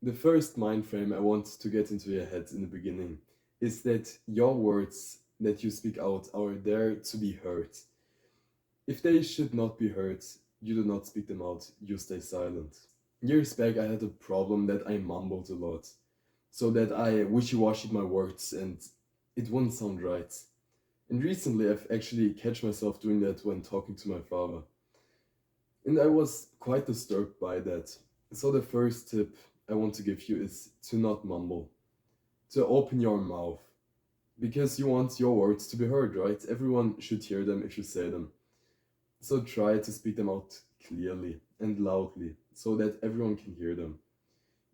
The first mind frame I want to get into your head in the beginning is that your words that you speak out are there to be heard. If they should not be heard, you do not speak them out, you stay silent. Years back, I had a problem that I mumbled a lot, so that I wishy-washied my words and it wouldn't sound right. And recently, I've actually catch myself doing that when talking to my father. And I was quite disturbed by that. So the first tip I want to give you is to not mumble, to open your mouth, because you want your words to be heard, right? Everyone should hear them if you say them. So try to speak them out clearly and loudly so that everyone can hear them.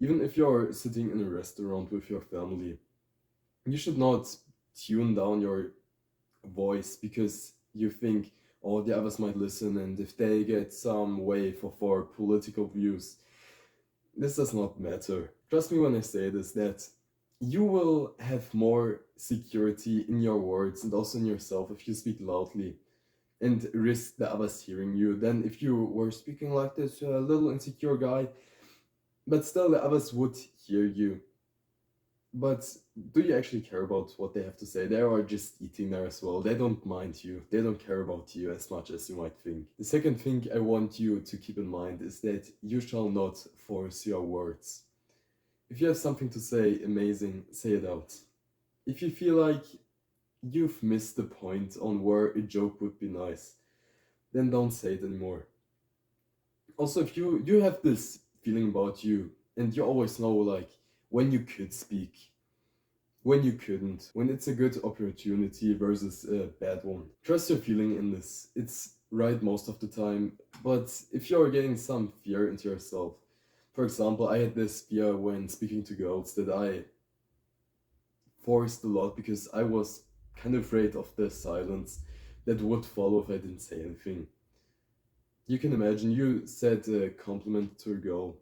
Even if you're sitting in a restaurant with your family, you should not tune down your voice because you think, oh, the others might listen, and if they get some wave of our political views, this does not matter. Trust me when I say this, that you will have more security in your words and also in yourself if you speak loudly and risk the others hearing you than if you were speaking like this little insecure guy, but still the others would hear you. But do you actually care about what they have to say? They are just eating there as well. They don't mind you. They don't care about you as much as you might think. The second thing I want you to keep in mind is that you shall not force your words. If you have something to say amazing, say it out. If you feel like you've missed the point on where a joke would be nice, then don't say it anymore. Also, if you have this feeling about you and you always know like when you could speak, when you couldn't, when it's a good opportunity versus a bad one. Trust your feeling in this. It's right most of the time, but if you're getting some fear into yourself, for example, I had this fear when speaking to girls that I forced a lot because I was kind of afraid of the silence that would follow if I didn't say anything. You can imagine you said a compliment to a girl,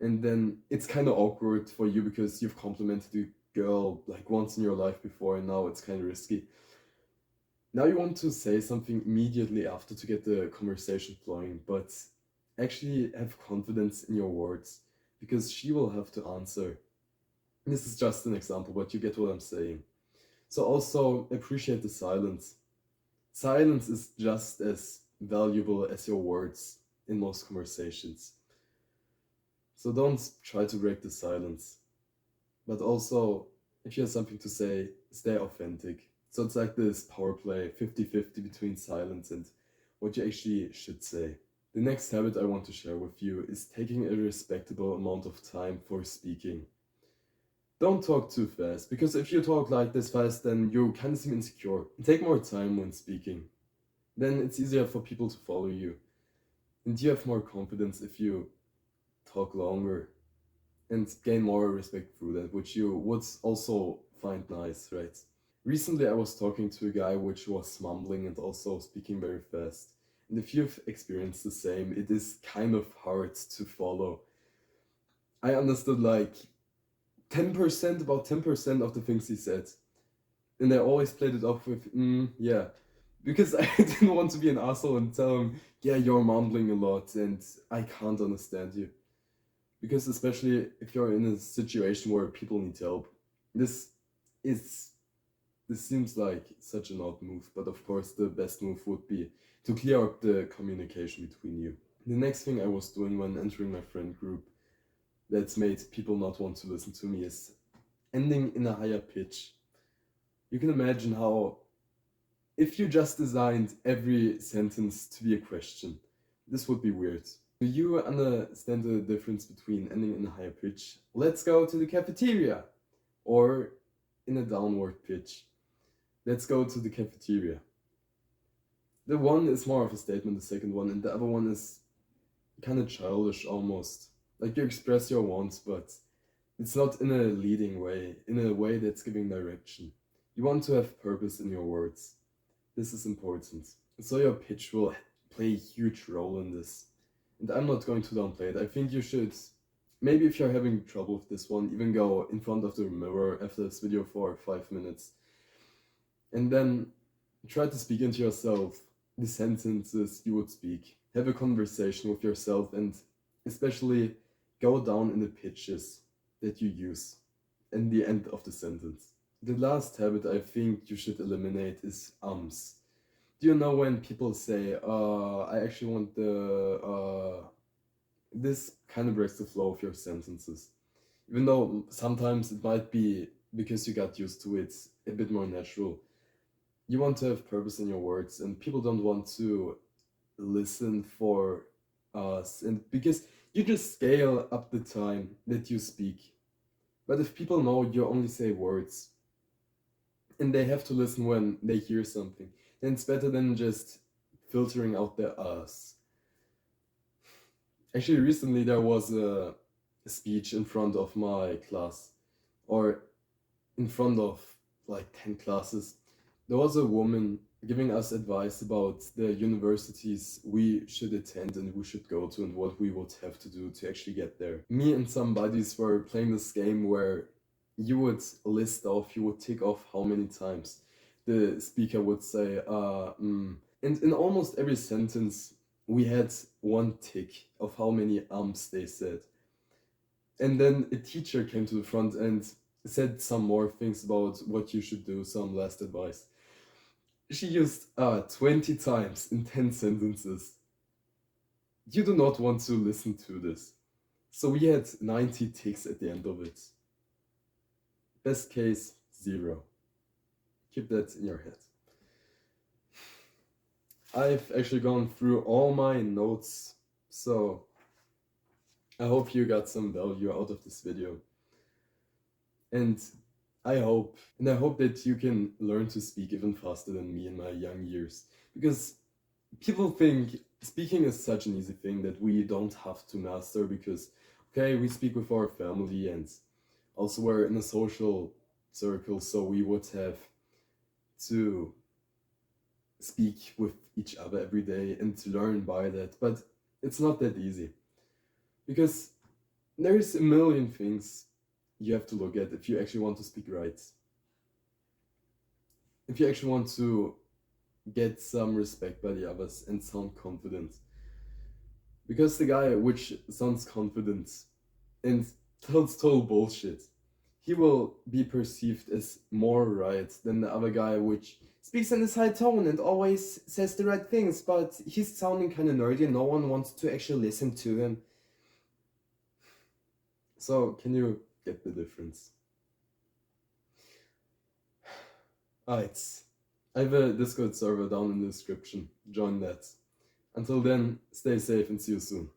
and then it's kind of awkward for you because you've complimented a girl like once in your life before, and now it's kind of risky. Now you want to say something immediately after to get the conversation flowing, but actually have confidence in your words because she will have to answer. This is just an example, but you get what I'm saying. So also appreciate the silence. Silence is just as valuable as your words in most conversations. So don't try to break the silence. But also, if you have something to say, stay authentic. So it's like this power play 50-50 between silence and what you actually should say. The next habit I want to share with you is taking a respectable amount of time for speaking. Don't talk too fast, because if you talk like this fast, then you kind of seem insecure. Take more time when speaking. Then it's easier for people to follow you. And you have more confidence if you talk longer and gain more respect through that, which you would also find nice, right? Recently, I was talking to a guy which was mumbling and also speaking very fast. And if you've experienced the same, it is kind of hard to follow. I understood like 10%, about 10% of the things he said. And I always played it off with, yeah. Because I didn't want to be an asshole and tell him, yeah, you're mumbling a lot and I can't understand you. Because especially if you're in a situation where people need help, this is this seems like such an odd move, but of course the best move would be to clear up the communication between you. The next thing I was doing when entering my friend group that's made people not want to listen to me is ending in a higher pitch. You can imagine how if you just designed every sentence to be a question, this would be weird. Do you understand the difference between ending in a higher pitch? Let's go to the cafeteria. Or in a downward pitch. Let's go to the cafeteria. The one is more of a statement, the second one, and the other one is kind of childish almost. Like you express your wants, but it's not in a leading way, in a way that's giving direction. You want to have purpose in your words. This is important. So your pitch will play a huge role in this. And I'm not going to downplay it. I think you should, maybe if you're having trouble with this one, even go in front of the mirror after this video for 5 minutes. And then try to speak into yourself the sentences you would speak. Have a conversation with yourself and especially go down in the pitches. that you use in the end of the sentence. The last habit I think you should eliminate is ums. Do you know when people say, I actually want this kind of breaks the flow of your sentences. Even though sometimes it might be because you got used to it a bit more natural. You want to have purpose in your words, and people don't want to listen for us, and because you just scale up the time that you speak. But if people know you only say words and they have to listen when they hear something, then it's better than just filtering out their us. Actually, recently there was a speech in front of my class, or in front of like 10 classes. There was a woman giving us advice about the universities we should attend and we should go to and what we would have to do to actually get there. Me and some buddies were playing this game where you would list off, you would tick off how many times the speaker would say, And in almost every sentence, we had one tick of how many they said. And then a teacher came to the front and said some more things about what you should do, some last advice. She used 20 times in 10 sentences. You do not want to listen to this. So we had 90 ticks at the end of it. Best case, 0. Keep that in your head. I've actually gone through all my notes, so I hope you got some value out of this video. And I hope that you can learn to speak even faster than me in my young years. Because people think speaking is such an easy thing that we don't have to master because, okay, we speak with our family and also we're in a social circle, so we would have to speak with each other every day and to learn by that. But it's not that easy because there's a million things you have to look at if you actually want to speak right. If you actually want to get some respect by the others and sound confident. Because the guy which sounds confident and tells total bullshit, he will be perceived as more right than the other guy which speaks in this high tone and always says the right things, but he's sounding kind of nerdy and no one wants to actually listen to him. So, can you get the difference? Alright, I have a Discord server down in the description. Join that. Until then, stay safe and see you soon.